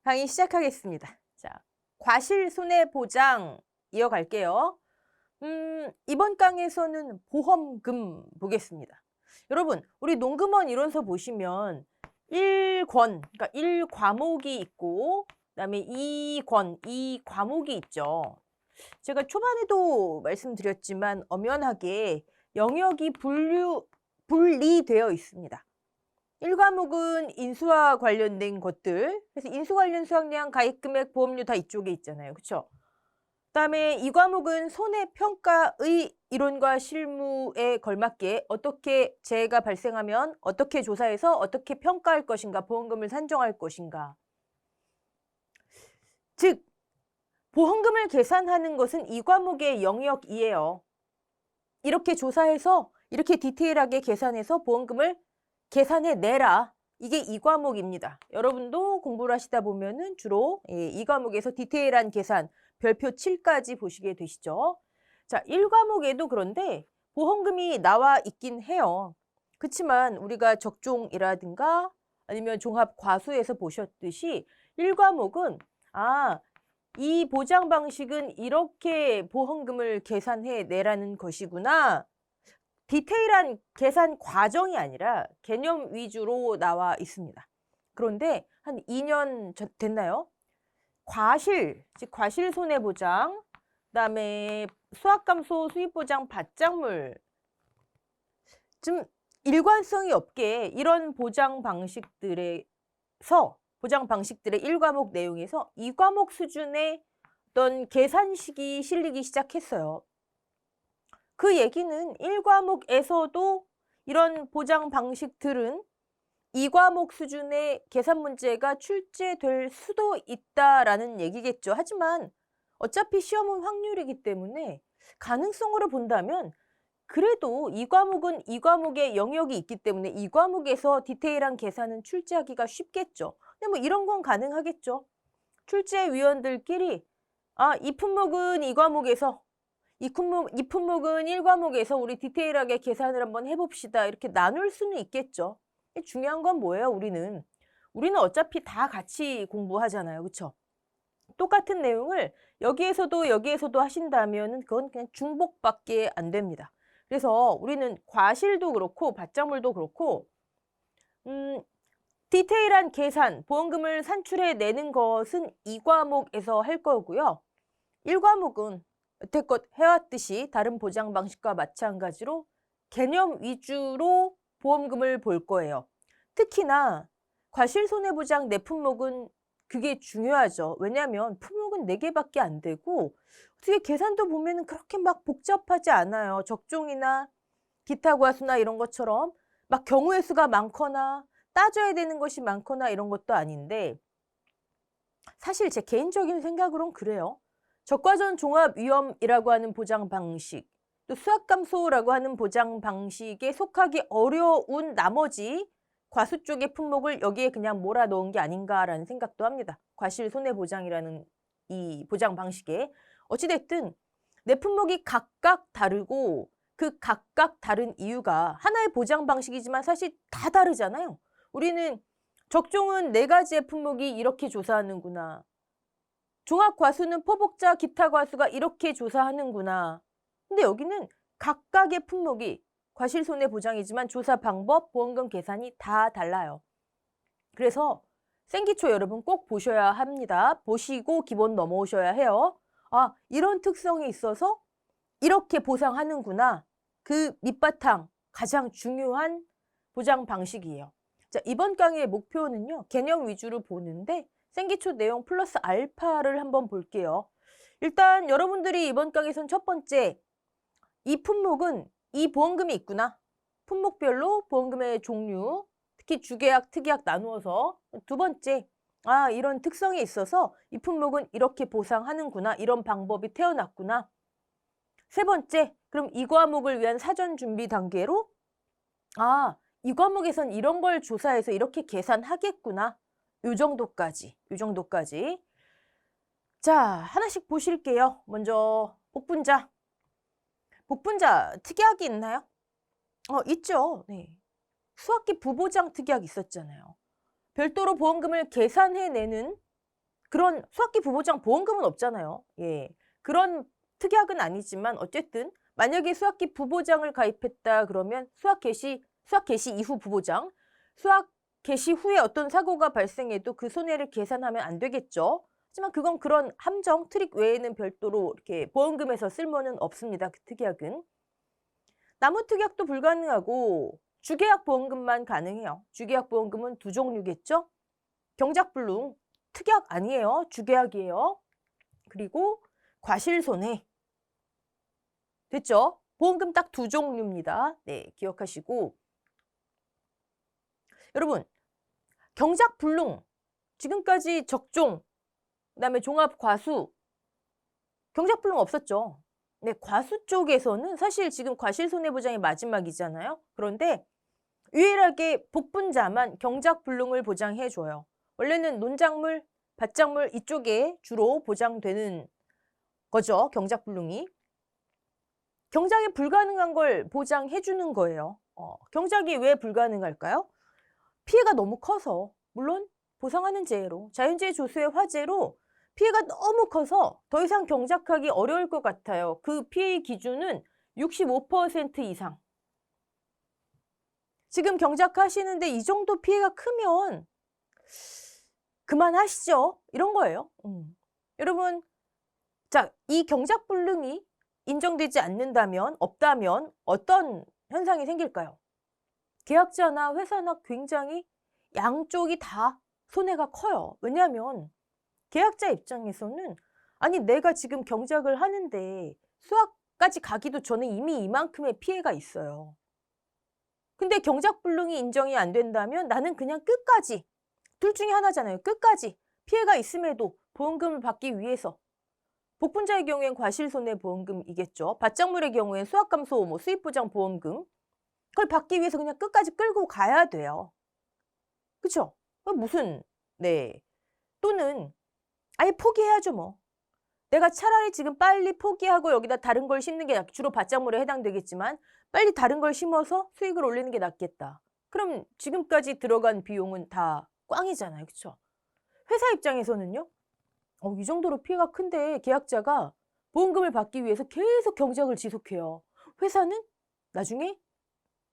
강의 시작하겠습니다. 자, 과실손해보장 이어갈게요. 이번 강에서는 보험금 보겠습니다. 여러분, 우리 농금원 이론서 보시면 1권, 그러니까 1과목이 있고 그다음에 2권, 2과목이 있죠. 제가 초반에도 말씀드렸지만 엄연하게 영역이 분리되어 있습니다. 1과목은 인수와 관련된 것들, 그래서 인수 관련 수확량, 가입금액, 보험료 다 이쪽에 있잖아요. 그렇죠? 그다음에 2과목은 손해평가의 이론과 실무에 걸맞게 어떻게 재해가 발생하면 어떻게 조사해서 어떻게 평가할 것인가, 보험금을 산정할 것인가. 즉, 보험금을 계산하는 것은 2과목의 영역이에요. 이렇게 조사해서 이렇게 디테일하게 계산해서 보험금을 계산해내라. 이게 2과목입니다. 여러분도 공부를 하시다 보면은 주로 2과목에서 디테일한 계산, 별표 7까지 보시게 되시죠. 자, 1과목에도 그런데 보험금이 나와 있긴 해요. 그렇지만 우리가 적종이라든가 아니면 종합과수에서 보셨듯이 1과목은 이 보장 방식은 이렇게 보험금을 계산해내라는 것이구나. 디테일한 계산 과정이 아니라 개념 위주로 나와 있습니다. 그런데 한 2년 됐나요? 과실, 즉 과실손해보장, 그다음에 수확감소 수입보장 받장물, 좀 일관성이 없게 이런 보장 방식들의 1과목 내용에서 2과목 수준의 어떤 계산식이 실리기 시작했어요. 그 얘기는 1과목에서도 이런 보장 방식들은 2과목 수준의 계산 문제가 출제될 수도 있다라는 얘기겠죠. 하지만 어차피 시험은 확률이기 때문에 가능성으로 본다면 그래도 2과목은 2과목의 영역이 있기 때문에 2과목에서 디테일한 계산은 출제하기가 쉽겠죠. 근데 뭐 이런 건 가능하겠죠. 출제위원들끼리 이 품목은 2과목에서 이 품목은 1과목에서 우리 디테일하게 계산을 한번 해봅시다. 이렇게 나눌 수는 있겠죠. 중요한 건 뭐예요? 우리는 어차피 다 같이 공부하잖아요. 그렇죠? 똑같은 내용을 여기에서도 하신다면 그건 그냥 중복밖에 안 됩니다. 그래서 우리는 과실도 그렇고 받장물도 그렇고 디테일한 계산, 보험금을 산출해내는 것은 2과목에서 할 거고요. 1과목은 여태껏 해왔듯이 다른 보장 방식과 마찬가지로 개념 위주로 보험금을 볼 거예요. 특히나 과실손해보장 내 품목은 그게 중요하죠. 왜냐하면 품목은 4개밖에 안 되고 어떻게 계산도 보면 그렇게 막 복잡하지 않아요. 적종이나 기타 과수나 이런 것처럼 막 경우의 수가 많거나 따져야 되는 것이 많거나 이런 것도 아닌데 사실 제 개인적인 생각으론 그래요. 적과전 종합위험이라고 하는 보장 방식, 또 수확감소라고 하는 보장 방식에 속하기 어려운 나머지 과수 쪽의 품목을 여기에 그냥 몰아넣은 게 아닌가라는 생각도 합니다. 과실손해보장이라는 이 보장 방식에. 어찌됐든 내 품목이 각각 다르고 그 각각 다른 이유가 하나의 보장 방식이지만 사실 다 다르잖아요. 우리는 적종은 4가지의 품목이 이렇게 조사하는구나. 종합과수는 포복자, 기타 과수가 이렇게 조사하는구나. 근데 여기는 각각의 품목이 과실손해보장이지만 조사 방법, 보험금 계산이 다 달라요. 그래서 생기초 여러분 꼭 보셔야 합니다. 보시고 기본 넘어오셔야 해요. 이런 특성이 있어서 이렇게 보상하는구나. 그 밑바탕 가장 중요한 보장 방식이에요. 자, 이번 강의의 목표는요. 개념 위주로 보는데 생기초 내용 플러스 알파를 한번 볼게요. 일단 여러분들이 이번 강의에서는 첫 번째, 이 품목은 이 보험금이 있구나. 품목별로 보험금의 종류, 특히 주계약, 특약약 나누어서. 두 번째, 이런 특성이 있어서 이 품목은 이렇게 보상하는구나. 이런 방법이 태어났구나. 세 번째, 그럼 이 과목을 위한 사전 준비 단계로 이 과목에선 이런 걸 조사해서 이렇게 계산하겠구나. 요 정도까지. 자, 하나씩 보실게요. 먼저 복분자. 복분자 특약이 있나요? 있죠. 네. 수학기 부보장 특약 있었잖아요. 별도로 보험금을 계산해내는 그런 수학기 부보장 보험금은 없잖아요. 예. 그런 특약은 아니지만 어쨌든 만약에 수학기 부보장을 가입했다 그러면 수학 개시 이후 부보장, 수학 개시 후에 어떤 사고가 발생해도 그 손해를 계산하면 안 되겠죠. 하지만 그건 그런 함정, 트릭 외에는 별도로 이렇게 보험금에서 쓸모는 없습니다. 그 특약은. 나무 특약도 불가능하고 주계약 보험금만 가능해요. 주계약 보험금은 두 종류겠죠. 경작불능 특약 아니에요. 주계약이에요. 그리고 과실손해. 됐죠? 보험금 딱 두 종류입니다. 네, 기억하시고. 여러분, 경작불능 지금까지 적종, 그다음에 종합과수, 경작불능 없었죠. 네, 과수 쪽에서는 사실 지금 과실손해보장이 마지막이잖아요. 그런데 유일하게 복분자만 경작불능을 보장해줘요. 원래는 논작물, 밭작물 이쪽에 주로 보장되는 거죠. 경작불능이. 경작이 불가능한 걸 보장해주는 거예요. 경작이 왜 불가능할까요? 피해가 너무 커서. 물론 보상하는 재해로, 자연재해 조수의 화재로 피해가 너무 커서 더 이상 경작하기 어려울 것 같아요. 그 피해 기준은 65% 이상. 지금 경작하시는데 이 정도 피해가 크면 그만하시죠. 이런 거예요. 여러분, 자, 이 경작불능이 인정되지 않는다면, 없다면 어떤 현상이 생길까요? 계약자나 회사나 굉장히 양쪽이 다 손해가 커요. 왜냐하면 계약자 입장에서는 아니 내가 지금 경작을 하는데 수학까지 가기도 전에 이미 이만큼의 피해가 있어요. 근데 경작불능이 인정이 안 된다면 나는 그냥 끝까지, 둘 중에 하나잖아요. 끝까지 피해가 있음에도 보험금을 받기 위해서, 복분자의 경우엔 과실손해보험금이겠죠. 밭작물의 경우엔 수확감소, 수입보장보험금, 그걸 받기 위해서 그냥 끝까지 끌고 가야 돼요. 그쵸? 무슨, 네. 또는 아예 포기해야죠 뭐. 내가 차라리 지금 빨리 포기하고 여기다 다른 걸 심는 게 주로 밭작물에 해당되겠지만 빨리 다른 걸 심어서 수익을 올리는 게 낫겠다. 그럼 지금까지 들어간 비용은 다 꽝이잖아요. 그쵸? 회사 입장에서는요. 이 정도로 피해가 큰데 계약자가 보험금을 받기 위해서 계속 경작을 지속해요. 회사는 나중에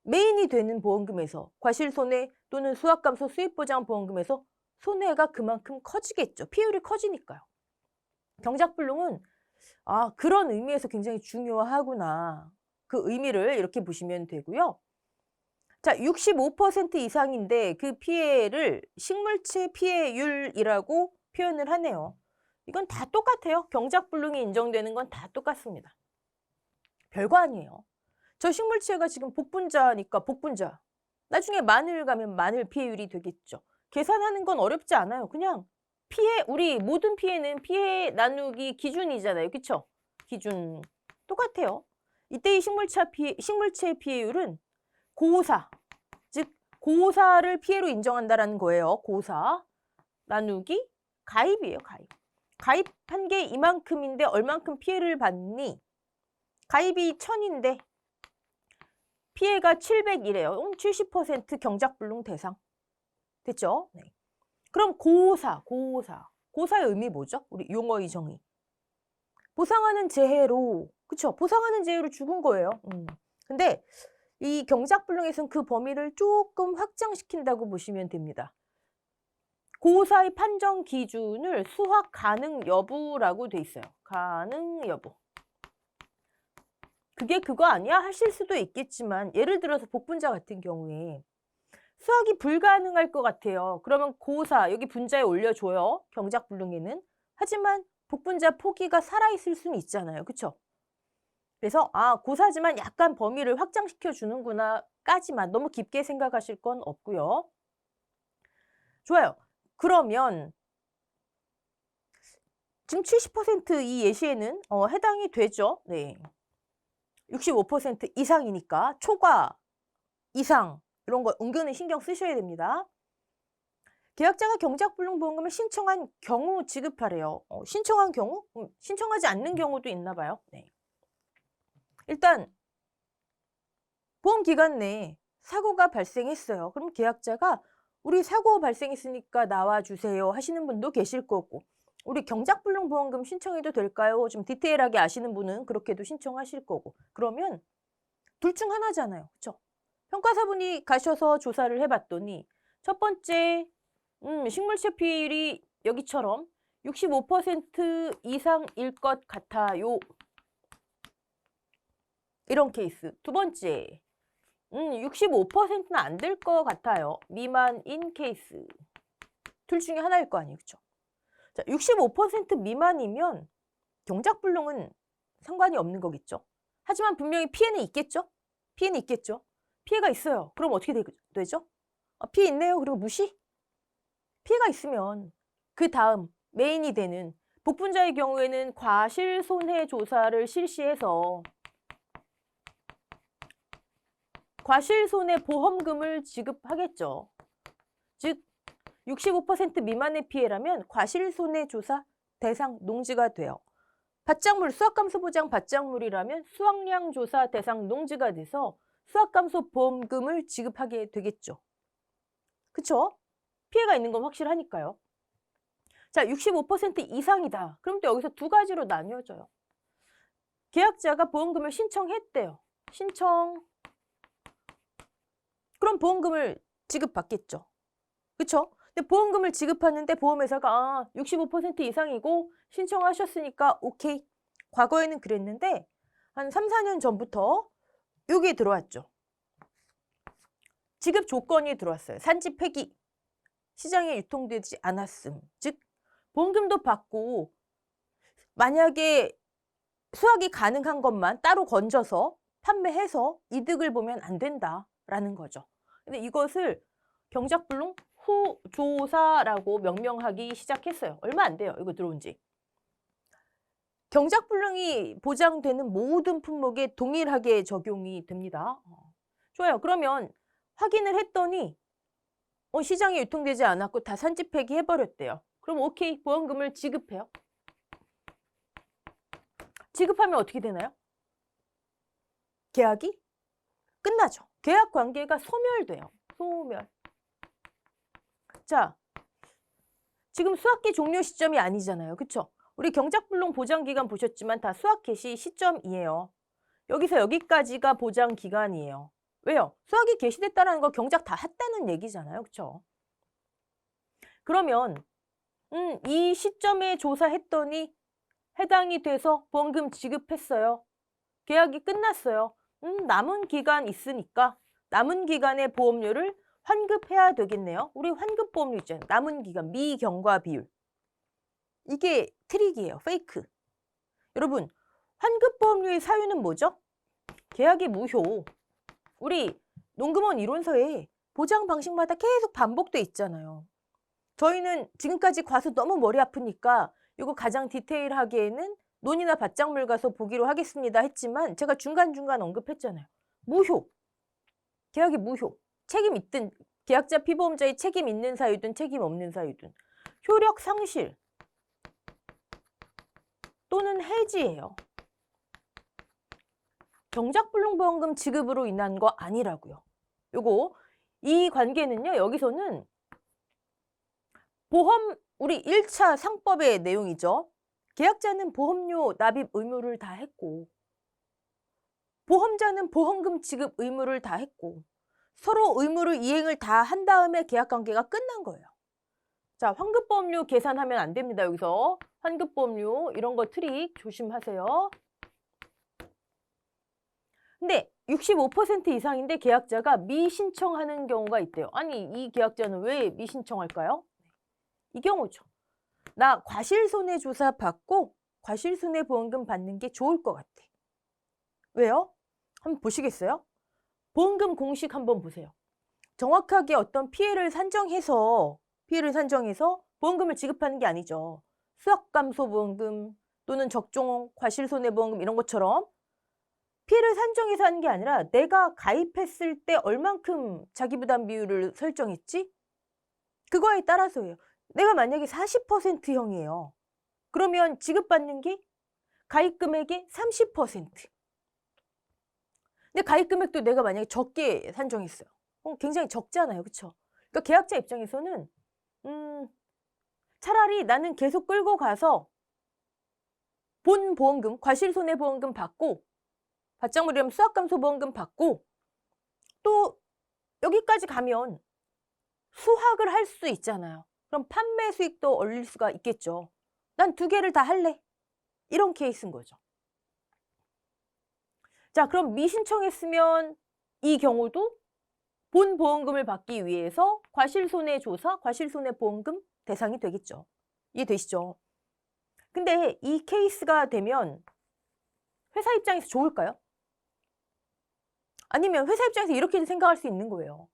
메인이 되는 보험금에서 과실손해 또는 수확감소 수입보장보험금에서 손해가 그만큼 커지겠죠. 피해율이 커지니까요. 경작불능은 그런 의미에서 굉장히 중요하구나. 그 의미를 이렇게 보시면 되고요. 자, 65% 이상인데 그 피해를 식물체 피해율이라고 표현을 하네요. 이건 다 똑같아요. 경작불능이 인정되는 건 다 똑같습니다. 별거 아니에요. 저 식물체가 지금 복분자니까 복분자. 나중에 마늘 가면 마늘 피해율이 되겠죠. 계산하는 건 어렵지 않아요. 그냥 우리 모든 피해는 피해 나누기 기준이잖아요. 그쵸? 기준. 똑같아요. 이때 이 식물체 피해율은 고사, 즉 고사를 피해로 인정한다라는 거예요. 고사 나누기 가입이에요. 가입. 가입한 게 이만큼인데 얼만큼 피해를 받니? 가입이 1000인데 피해가 700이래요. 70% 경작불능 대상. 됐죠? 네. 그럼 고사의 의미 뭐죠? 우리 용어의 정의. 보상하는 재해로, 그쵸? 보상하는 재해로 죽은 거예요. 근데 이 경작불능에서는 그 범위를 조금 확장시킨다고 보시면 됩니다. 고사의 판정 기준을 수확 가능 여부라고 돼 있어요. 가능 여부. 그게 그거 아니야? 하실 수도 있겠지만 예를 들어서 복분자 같은 경우에 수확이 불가능할 것 같아요. 그러면 고사, 여기 분자에 올려줘요. 경작불능에는. 하지만 복분자 포기가 살아있을 수는 있잖아요. 그쵸? 그래서 고사지만 약간 범위를 확장시켜 주는구나 까지만 너무 깊게 생각하실 건 없고요. 좋아요. 그러면 지금 70%이 예시에는 해당이 되죠. 네. 65% 이상이니까 초과 이상 이런 거 은근히 신경 쓰셔야 됩니다. 계약자가 경작불능보험금을 신청한 경우 지급하래요. 신청한 경우? 신청하지 않는 경우도 있나 봐요. 네. 일단 보험기간 내에 사고가 발생했어요. 그럼 계약자가 우리 사고 발생했으니까 나와주세요 하시는 분도 계실 거고 우리 경작불능보험금 신청해도 될까요? 좀 디테일하게 아시는 분은 그렇게도 신청하실 거고. 그러면 둘 중 하나잖아요. 그쵸? 평가사분이 가셔서 조사를 해봤더니 첫 번째 식물체필이 여기처럼 65% 이상일 것 같아요. 이런 케이스. 두 번째, 65%는 안 될 것 같아요. 미만인 케이스. 둘 중에 하나일 거 아니에요. 그쵸? 자, 65% 미만이면 경작불능은 상관이 없는 거겠죠. 하지만 분명히 피해는 있겠죠? 피해는 있겠죠? 피해가 있어요. 그럼 어떻게 되죠? 피해 있네요. 그리고 무시? 피해가 있으면 그 다음 메인이 되는 복분자의 경우에는 과실손해조사를 실시해서 과실손해보험금을 지급하겠죠. 즉 65% 미만의 피해라면 과실손해조사 대상 농지가 돼요. 밭작물, 수확감소보장 밭작물이라면 수확량조사 대상 농지가 돼서 수확감소보험금을 지급하게 되겠죠. 그쵸? 피해가 있는 건 확실하니까요. 자, 65% 이상이다. 그럼 또 여기서 두 가지로 나뉘어져요. 계약자가 보험금을 신청했대요. 신청. 그럼 보험금을 지급받겠죠. 그쵸? 근데 보험금을 지급하는데 보험회사가 65% 이상이고 신청하셨으니까 오케이. 과거에는 그랬는데 한 3, 4년 전부터 여기에 들어왔죠. 지급 조건이 들어왔어요. 산지 폐기, 시장에 유통되지 않았음. 즉 보험금도 받고 만약에 수확이 가능한 것만 따로 건져서 판매해서 이득을 보면 안 된다라는 거죠. 근데 이것을 경작불능 후조사라고 명명하기 시작했어요. 얼마 안 돼요. 이거 들어온 지. 경작불능이 보장되는 모든 품목에 동일하게 적용이 됩니다. 좋아요. 그러면 확인을 했더니 시장에 유통되지 않았고 다 산지 폐기해버렸대요. 그럼 오케이. 보험금을 지급해요. 지급하면 어떻게 되나요? 계약이 끝나죠. 계약 관계가 소멸돼요. 소멸. 자, 지금 수확기 종료 시점이 아니잖아요. 그쵸? 우리 경작불능 보장기간 보셨지만 다 수확 개시 시점이에요. 여기서 여기까지가 보장기간이에요. 왜요? 수확이 개시됐다는 거 경작 다 했다는 얘기잖아요. 그쵸? 그러면 이 시점에 조사했더니 해당이 돼서 보험금 지급했어요. 계약이 끝났어요. 남은 기간 있으니까 남은 기간의 보험료를 환급해야 되겠네요. 우리 환급보험료 있잖아요. 남은 기간, 미경과 비율. 이게 트릭이에요. 페이크. 여러분, 환급보험료의 사유는 뭐죠? 계약이 무효. 우리 농금원 이론서에 보장 방식마다 계속 반복돼 있잖아요. 저희는 지금까지 과수 너무 머리 아프니까 이거 가장 디테일하게는 논이나 밭작물 가서 보기로 하겠습니다 했지만 제가 중간중간 언급했잖아요. 무효. 계약이 무효. 책임 있든 계약자 피보험자의 책임 있는 사유든 책임 없는 사유든 효력 상실 또는 해지예요. 경작불능보험금 지급으로 인한 거 아니라고요. 요거 이 관계는요. 여기서는 보험 우리 1차 상법의 내용이죠. 계약자는 보험료 납입 의무를 다 했고 보험자는 보험금 지급 의무를 다 했고 서로 의무를 이행을 다 한 다음에 계약관계가 끝난 거예요. 자, 환급보험료 계산하면 안 됩니다. 여기서 환급보험료 이런 거 트릭 조심하세요. 근데 65% 이상인데 계약자가 미신청하는 경우가 있대요. 아니, 이 계약자는 왜 미신청할까요? 이 경우죠. 나 과실손해조사 받고 과실손해보험금 받는 게 좋을 것 같아. 왜요? 한번 보시겠어요? 보험금 공식 한번 보세요. 정확하게 어떤 피해를 산정해서 보험금을 지급하는 게 아니죠. 수확감소보험금 또는 적종 과실손해보험금 이런 것처럼 피해를 산정해서 하는 게 아니라 내가 가입했을 때 얼만큼 자기부담 비율을 설정했지? 그거에 따라서예요. 내가 만약에 40%형이에요. 그러면 지급받는 게 가입 금액의 30%. 근데 가입 금액도 내가 만약에 적게 산정했어요. 굉장히 적잖아요. 그쵸? 그러니까 계약자 입장에서는 차라리 나는 계속 끌고 가서 본 보험금, 과실손해보험금 받고, 받장물이라면 수학감소보험금 받고, 또 여기까지 가면 수확을 할 수 있잖아요. 그럼 판매 수익도 올릴 수가 있겠죠. 난 두 개를 다 할래. 이런 케이스인 거죠. 자, 그럼 미신청했으면 이 경우도 본 보험금을 받기 위해서 과실손해조사, 과실손해보험금 대상이 되겠죠. 이해되시죠? 근데 이 케이스가 되면 회사 입장에서 좋을까요? 아니면 회사 입장에서 이렇게 생각할 수 있는 거예요.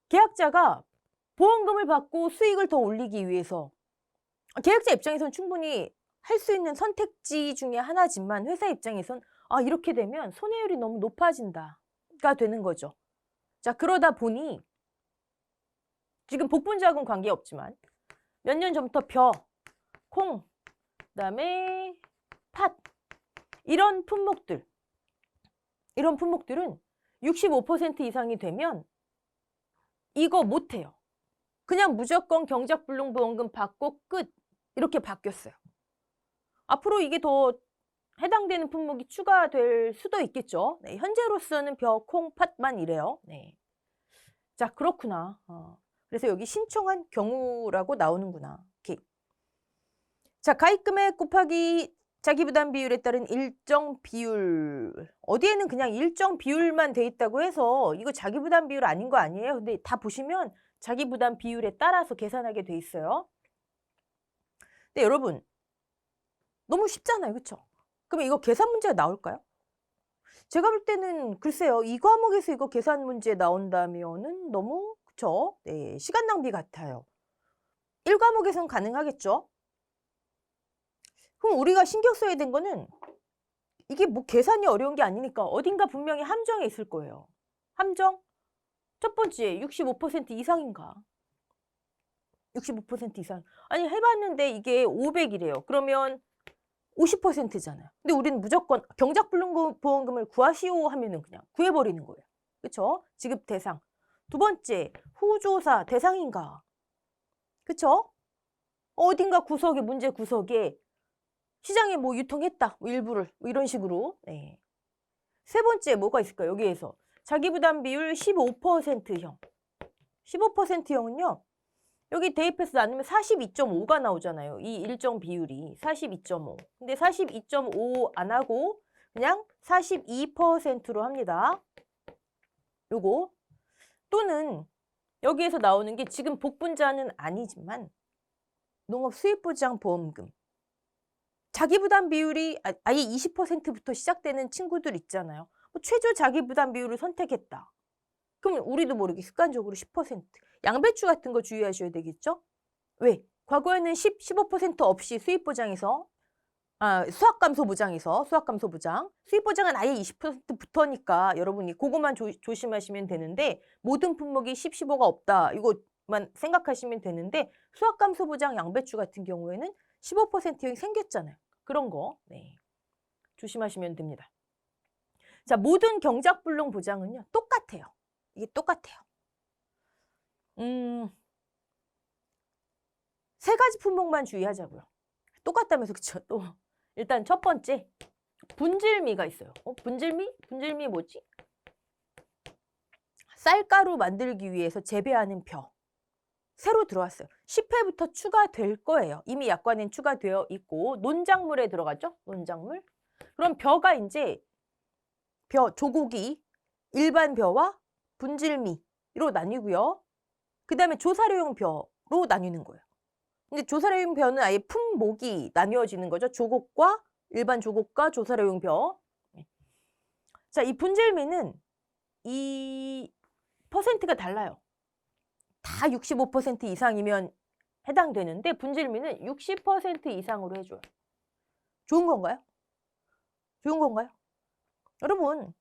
계약자가 보험금을 받고 수익을 더 올리기 위해서, 계약자 입장에서는 충분히 할 수 있는 선택지 중에 하나지만 회사 입장에선 이렇게 되면 손해율이 너무 높아진다가 되는 거죠. 자, 그러다 보니 지금 복분자하고는 관계없지만 몇 년 전부터 벼, 콩, 그다음에 팥 이런 품목들은 65% 이상이 되면 이거 못해요. 그냥 무조건 경작불능보험금 받고 끝 이렇게 바뀌었어요. 앞으로 이게 더 해당되는 품목이 추가될 수도 있겠죠. 네, 현재로서는 벼, 콩, 팥만 이래요. 네. 자, 그렇구나. 그래서 여기 신청한 경우라고 나오는구나. 오케이. 자, 가입금액 곱하기 자기부담 비율에 따른 일정 비율. 어디에는 그냥 일정 비율만 돼 있다고 해서 이거 자기부담 비율 아닌 거 아니에요? 근데 다 보시면 자기부담 비율에 따라서 계산하게 돼 있어요. 근데 여러분, 너무 쉽잖아요. 그쵸? 그럼 이거 계산 문제가 나올까요? 제가 볼 때는 글쎄요. 이 과목에서 이거 계산 문제 나온다면은 너무 그쵸? 네, 시간 낭비 같아요. 1과목에서는 가능하겠죠? 그럼 우리가 신경 써야 된 거는 이게 뭐 계산이 어려운 게 아니니까 어딘가 분명히 함정이 있을 거예요. 함정? 첫 번째, 65% 이상인가? 65% 이상. 아니, 해봤는데 이게 500이래요. 그러면 50%잖아요. 근데 우리는 무조건 경작불능보험금을 구하시오 하면은 그냥 구해버리는 거예요. 그쵸? 지급 대상. 두 번째, 후조사 대상인가? 그쵸? 어딘가 구석에, 문제 구석에 시장에 뭐 유통했다. 뭐 일부를. 뭐 이런 식으로. 네. 세 번째, 뭐가 있을까요? 여기에서. 자기부담 비율 15%형. 15%형은요. 여기 대입해서 나누면 42.5가 나오잖아요. 이 일정 비율이 42.5. 근데 42.5 안 하고 그냥 42%로 합니다. 요거. 또는 여기에서 나오는 게 지금 복분자는 아니지만 농업수입보장보험금. 자기부담 비율이 아예 20%부터 시작되는 친구들 있잖아요. 뭐 최저 자기부담 비율을 선택했다. 그럼 우리도 모르게 습관적으로 10%. 양배추 같은 거 주의하셔야 되겠죠? 왜? 과거에는 15% 없이 수입보장에서, 수학감소보장에서, 수학감소보장. 수입보장은 아예 20%부터니까 여러분이 그것만 조심하시면 되는데 모든 품목이 10, 15가 없다. 이것만 생각하시면 되는데 수학감소보장 양배추 같은 경우에는 15%형이 생겼잖아요. 그런 거 네. 조심하시면 됩니다. 자, 모든 경작불능 보장은요. 똑같아요. 이게 똑같아요. 세 가지 품목만 주의하자고요. 똑같다면서 그쵸? 또 일단 첫 번째 분질미가 있어요. 분질미? 분질미 뭐지? 쌀가루 만들기 위해서 재배하는 벼. 새로 들어왔어요. 10회부터 추가될 거예요. 이미 약관엔 추가되어 있고 논작물에 들어가죠? 논작물. 그럼 벼가 이제 벼, 조고기, 일반 벼와 분질미로 나뉘고요. 그 다음에 조사료용 벼로 나뉘는 거예요. 근데 조사료용 벼는 아예 품목이 나뉘어지는 거죠. 조곡과 일반 조곡과 조사료용 벼. 자, 이 분질미는 이 퍼센트가 달라요. 다 65% 이상이면 해당되는데 분질미는 60% 이상으로 해줘요. 좋은 건가요? 좋은 건가요? 여러분,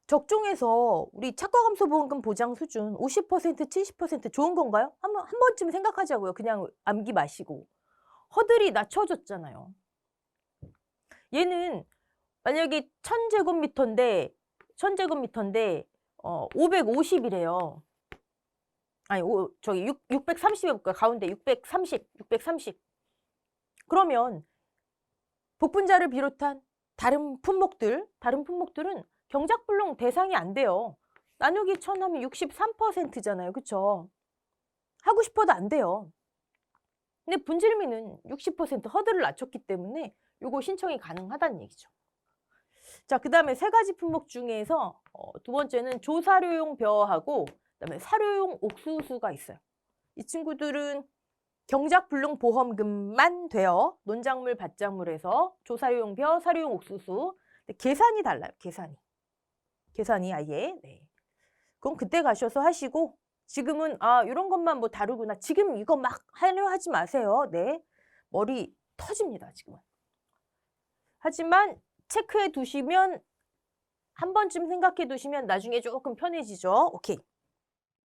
적종에서 우리 착과감소보험금 보장 수준 50%, 70% 좋은 건가요? 한 번쯤 생각하자고요. 그냥 암기 마시고. 허들이 낮춰졌잖아요. 얘는 만약에 1000제곱미터인데 550이래요. 아니, 저기 630 해볼까요? 가운데 630. 그러면 복분자를 비롯한 다른 품목들은 경작불능 대상이 안 돼요. 나누기 1000 하면 63%잖아요. 그쵸? 하고 싶어도 안 돼요. 근데 분질미는 60% 허들을 낮췄기 때문에 요거 신청이 가능하다는 얘기죠. 자, 그 다음에 세 가지 품목 중에서 두 번째는 조사료용 벼하고 그다음에 사료용 옥수수가 있어요. 이 친구들은 경작불능 보험금만 돼요. 논작물, 밭작물에서 조사료용 벼, 사료용 옥수수. 근데 계산이 달라요. 계산이 아예. 네. 그럼 그때 가셔서 하시고 지금은 이런 것만 뭐 다루구나. 지금 이거 막 하려 하지 마세요. 네. 머리 터집니다. 지금은. 하지만 체크해 두시면 한 번쯤 생각해 두시면 나중에 조금 편해지죠. 오케이.